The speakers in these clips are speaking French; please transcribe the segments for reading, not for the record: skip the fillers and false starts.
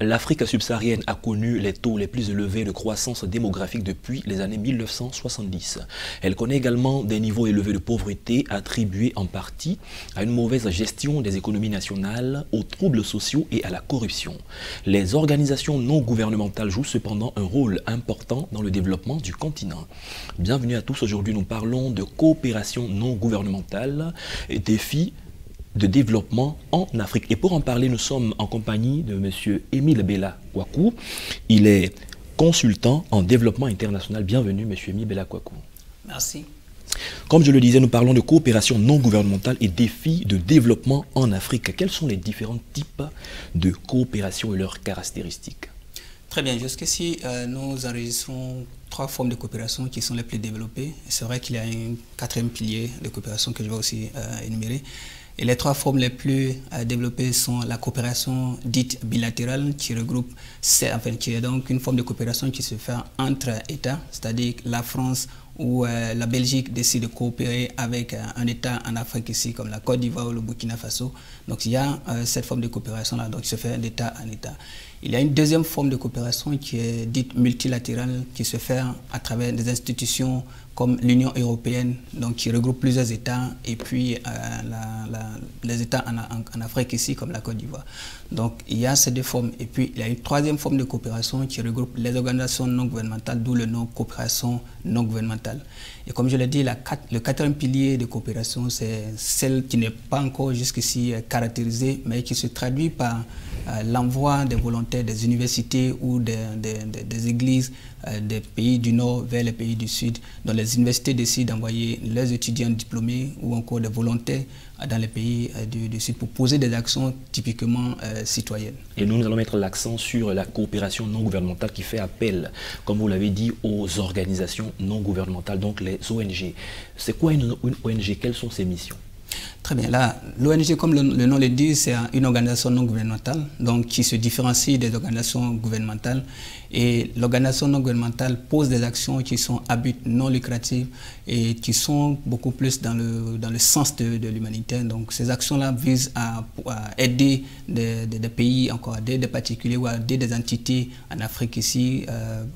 L'Afrique subsaharienne a connu les taux les plus élevés de croissance démographique depuis les années 1970. Elle connaît également des niveaux élevés de pauvreté attribués en partie à une mauvaise gestion des économies nationales, aux troubles sociaux et à la corruption. Les organisations non gouvernementales jouent cependant un rôle important dans le développement du continent. Bienvenue à tous, aujourd'hui nous parlons de coopération non gouvernementale et défis de développement en Afrique. Et pour en parler, nous sommes en compagnie de M. Émile Bella Kwaku. Il est consultant en développement international. Bienvenue, M. Émile Bella Kwaku. Merci. Comme je le disais, nous parlons de coopération non gouvernementale et défis de développement en Afrique. Quels sont les différents types de coopération et leurs caractéristiques? Très bien. Jusqu'ici, nous enregistrons 3 formes de coopération qui sont les plus développées. C'est vrai qu'il y a un 4e pilier de coopération que je vais aussi énumérer. Et les 3 formes les plus développées sont la coopération dite bilatérale, qui regroupe, qui est donc une forme de coopération qui se fait entre États, c'est-à-dire la France ou la Belgique décide de coopérer avec un État en Afrique ici, comme la Côte d'Ivoire ou le Burkina Faso. Donc il y a cette forme de coopération-là, donc qui se fait d'État en État. Il y a une 2e forme de coopération qui est dite multilatérale, qui se fait à travers des institutions comme l'Union européenne, donc qui regroupe plusieurs États, et puis les États en Afrique ici, comme la Côte d'Ivoire. Donc il y a ces 2 formes. Et puis il y a une 3e forme de coopération qui regroupe les organisations non gouvernementales, d'où le nom coopération non gouvernementale. Et comme je l'ai dit, le 4e pilier de coopération, c'est celle qui n'est pas encore jusqu'ici caractérisée, mais qui se traduit par l'envoi des volontaires des universités ou des églises des pays du Nord vers les pays du Sud, dont les universités décident d'envoyer leurs étudiants diplômés ou encore des volontaires dans les pays du Sud pour poser des actions typiquement citoyennes. Et nous allons mettre l'accent sur la coopération non gouvernementale qui fait appel, comme vous l'avez dit, aux organisations non gouvernementales, donc les ONG. C'est quoi une ONG? Quelles sont ses missions? Très bien. Là, l'ONG, comme le nom le dit, c'est une organisation non gouvernementale, donc qui se différencie des organisations gouvernementales. Et l'organisation non gouvernementale pose des actions qui sont à but non lucratif et qui sont beaucoup plus dans le sens de l'humanitaire. Donc ces actions-là visent à aider des pays, encore aider des particuliers ou à aider des entités en Afrique ici,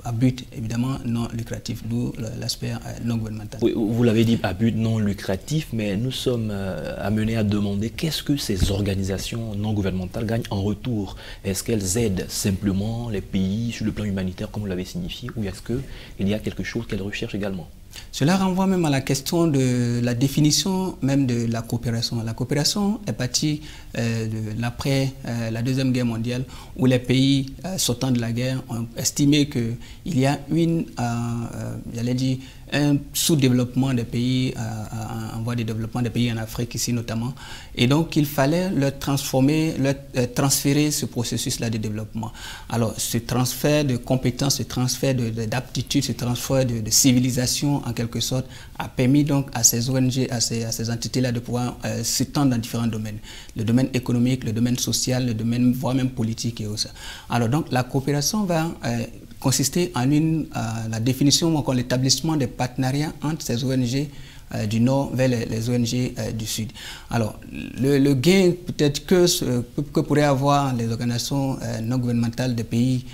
à but évidemment non lucratif, d'où l'aspect non gouvernemental. Oui, vous l'avez dit, à but non lucratif, mais nous sommes amenés à demander qu'est-ce que ces organisations non gouvernementales gagnent en retour. Est-ce qu'elles aident simplement les pays sur le plan humanitaire, comme vous l'avez signifié, ou est-ce qu'il y a quelque chose qu'elles recherchent également? Cela renvoie même à la question de la définition même de la coopération. La coopération est partie de l'après la 2e guerre mondiale, où les pays sortant de la guerre ont estimé qu'il y a j'allais dire, un sous-développement des pays en voie de développement, des pays en Afrique ici notamment. Et donc il fallait transférer ce processus-là de développement. Alors ce transfert de compétences, ce transfert d'aptitudes, ce transfert de civilisation en quelque sorte a permis donc à ces ONG, à ces entités-là de pouvoir s'étendre dans différents domaines. Le domaine économique, le domaine social, le domaine voire même politique et autres. Alors donc la coopération va consister en la définition ou encore l'établissement des partenariats entre ces ONG du Nord vers les ONG du Sud. Alors, le gain peut-être que pourraient avoir les organisations non gouvernementales des pays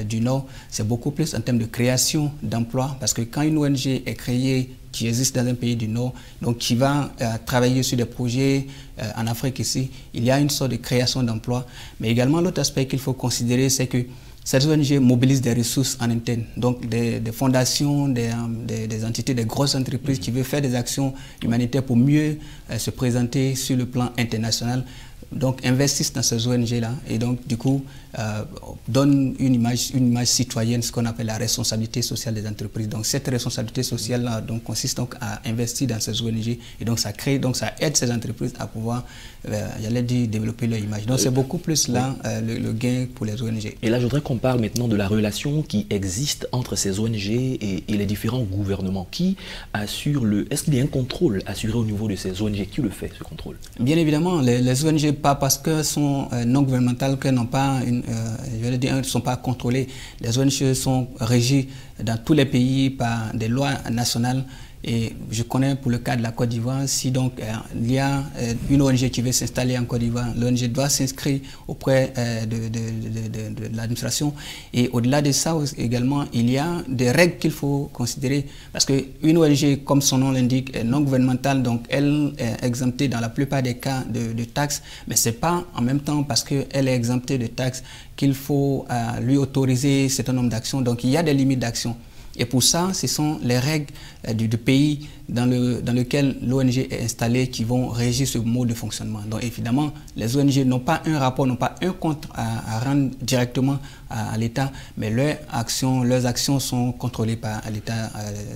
du Nord, c'est beaucoup plus en termes de création d'emplois, parce que quand une ONG est créée, qui existe dans un pays du Nord, donc qui va travailler sur des projets en Afrique ici, il y a une sorte de création d'emplois. Mais également, l'autre aspect qu'il faut considérer, c'est que ces ONG mobilisent des ressources en interne, donc des fondations, des entités, des grosses entreprises qui veulent faire des actions humanitaires pour mieux se présenter sur le plan international. Donc investissent dans ces ONG-là et donc du coup donnent une image citoyenne, ce qu'on appelle la responsabilité sociale des entreprises. Donc cette responsabilité sociale-là donc, consiste donc à investir dans ces ONG et donc ça aide ces entreprises à pouvoir, j'allais dire, développer leur image. Donc c'est beaucoup plus là le gain pour les ONG. Et là je voudrais qu'on parle maintenant de la relation qui existe entre ces ONG et les différents gouvernements. Qui assure est-ce qu'il y a un contrôle assuré au niveau de ces ONG? Qui le fait, ce contrôle? Bien évidemment, les ONG, pas parce qu'elles sont non gouvernementales qu'elles n'ont pas je vais dire, ne sont pas contrôlées. Les ONG sont régies dans tous les pays par des lois nationales Et je connais pour le cas de la Côte d'Ivoire, si donc il y a une ONG qui veut s'installer en Côte d'Ivoire, l'ONG doit s'inscrire auprès de l'administration. Et au-delà de ça également, il y a des règles qu'il faut considérer. Parce qu'une ONG, comme son nom l'indique, est non gouvernementale, donc elle est exemptée dans la plupart des cas de taxes. Mais ce n'est pas en même temps parce qu'elle est exemptée de taxes qu'il faut lui autoriser un certain nombre d'actions. Donc il y a des limites d'action. Et pour ça, ce sont les règles du pays dans lequel l'ONG est installée qui vont régir ce mode de fonctionnement. Donc évidemment, les ONG n'ont pas un rapport, n'ont pas un compte à rendre directement à l'État, mais leurs actions sont contrôlées par l'État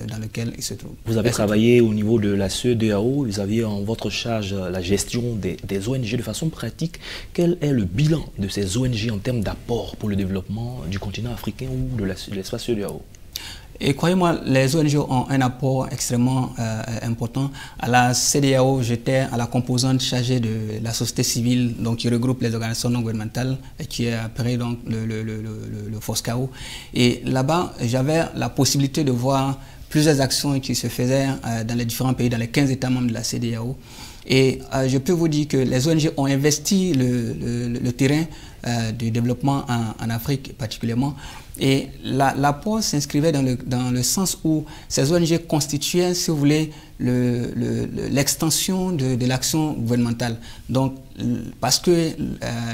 dans lequel ils se trouvent. Vous avez travaillé au niveau de la CEDEAO, vous aviez en votre charge la gestion des ONG de façon pratique. Quel est le bilan de ces ONG en termes d'apport pour le développement du continent africain ou de l'espace CEDEAO? Et croyez-moi, les ONG ont un apport extrêmement important. À la CEDEAO, j'étais à la composante chargée de la société civile, donc qui regroupe les organisations non gouvernementales, et qui est après donc le FOSCAO. Et là-bas, j'avais la possibilité de voir plusieurs actions qui se faisaient dans les différents pays, dans les 15 États membres de la CEDEAO. Et je peux vous dire que les ONG ont investi le terrain du développement en Afrique particulièrement. Et l'apport s'inscrivait dans le sens où ces ONG constituaient, si vous voulez, l'extension de l'action gouvernementale. Donc, parce que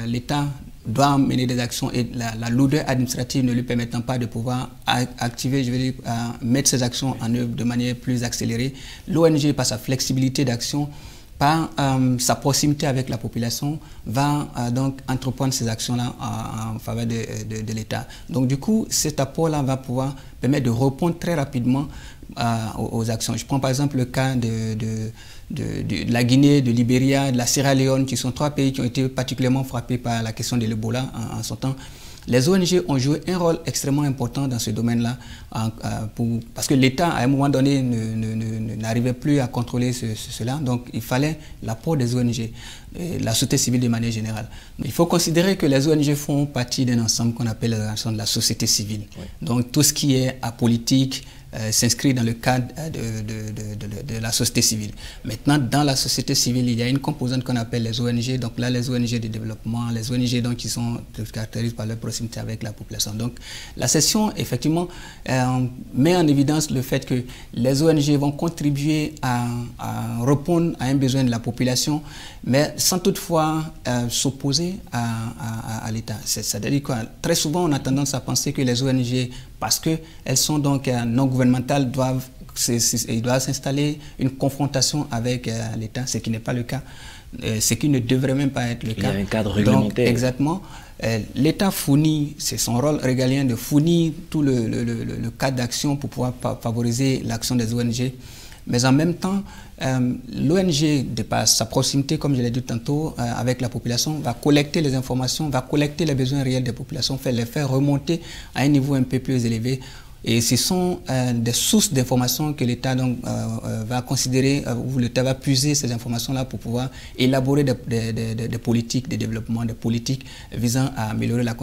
l'État doit mener des actions et la lourdeur administrative ne lui permettant pas de pouvoir activer, je veux dire, mettre ces actions en œuvre de manière plus accélérée, l'ONG, par sa flexibilité d'action, par sa proximité avec la population, va donc entreprendre ces actions-là en faveur de l'État. Donc du coup, cet apport-là va pouvoir permettre de répondre très rapidement aux actions. Je prends par exemple le cas de la Guinée, de Libéria, de la Sierra Leone, qui sont 3 pays qui ont été particulièrement frappés par la question de l'Ebola en son temps. Les ONG ont joué un rôle extrêmement important dans ce domaine-là, parce que l'État, à un moment donné, n'arrivait plus à contrôler cela. Donc, il fallait l'apport des ONG, la société civile de manière générale. Il faut considérer que les ONG font partie d'un ensemble qu'on appelle les organisations de la société civile. Oui. Donc, tout ce qui est apolitique s'inscrit dans le cadre de la société civile. Maintenant, dans la société civile, il y a une composante qu'on appelle les ONG. Donc là, les ONG de développement, les ONG donc, qui sont caractérisées par leur proximité avec la population. Donc la session, effectivement, met en évidence le fait que les ONG vont contribuer à répondre à un besoin de la population, mais sans toutefois s'opposer à l'État. C'est-à-dire que très souvent, on a tendance à penser que les ONG, parce qu'elles sont donc non gouvernementales, doivent s'installer une confrontation avec l'État, ce qui n'est pas le cas, ce qui ne devrait même pas être le cas. Il y a un cadre réglementaire. Donc, exactement. L'État fournit, c'est son rôle régalien de fournir tout le cadre d'action pour pouvoir favoriser l'action des ONG. Mais en même temps, l'ONG, de par sa proximité, comme je l'ai dit tantôt, avec la population, va collecter les informations, va collecter les besoins réels des populations, les faire remonter à un niveau un peu plus élevé. Et ce sont des sources d'informations que l'État va considérer, où l'État va puiser ces informations-là pour pouvoir élaborer des politiques de développement, des politiques visant à améliorer les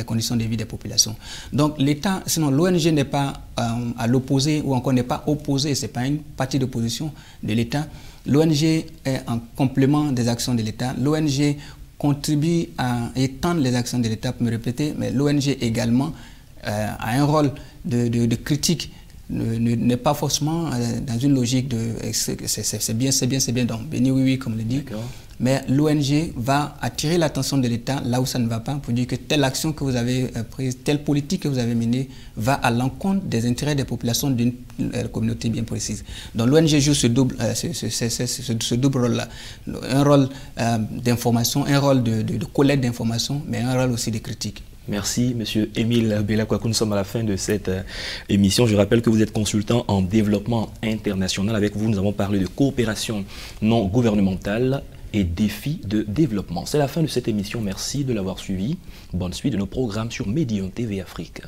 conditions de vie des populations. Donc l'État, sinon l'ONG n'est pas à l'opposé ou encore n'est pas opposé, ce n'est pas une partie d'opposition de l'État. L'ONG est en complément des actions de l'État. L'ONG contribue à étendre les actions de l'État, pour me répéter, mais l'ONG également a un rôle de critique, n'est pas forcément dans une logique de c'est bien, donc béni oui, comme le dit. Mais l'ONG va attirer l'attention de l'État là où ça ne va pas, pour dire que telle action que vous avez prise, telle politique que vous avez menée va à l'encontre des intérêts des populations d'une communauté bien précise. Donc l'ONG joue ce double rôle-là, un rôle d'information, un rôle de collecte d'informations, mais un rôle aussi de critique. Merci, M. Émile Bellakwaku. Nous sommes à la fin de cette émission. Je rappelle que vous êtes consultant en développement international. Avec vous, nous avons parlé de coopération non gouvernementale et défis de développement. C'est la fin de cette émission. Merci de l'avoir suivi. Bonne suite de nos programmes sur Médion TV Afrique.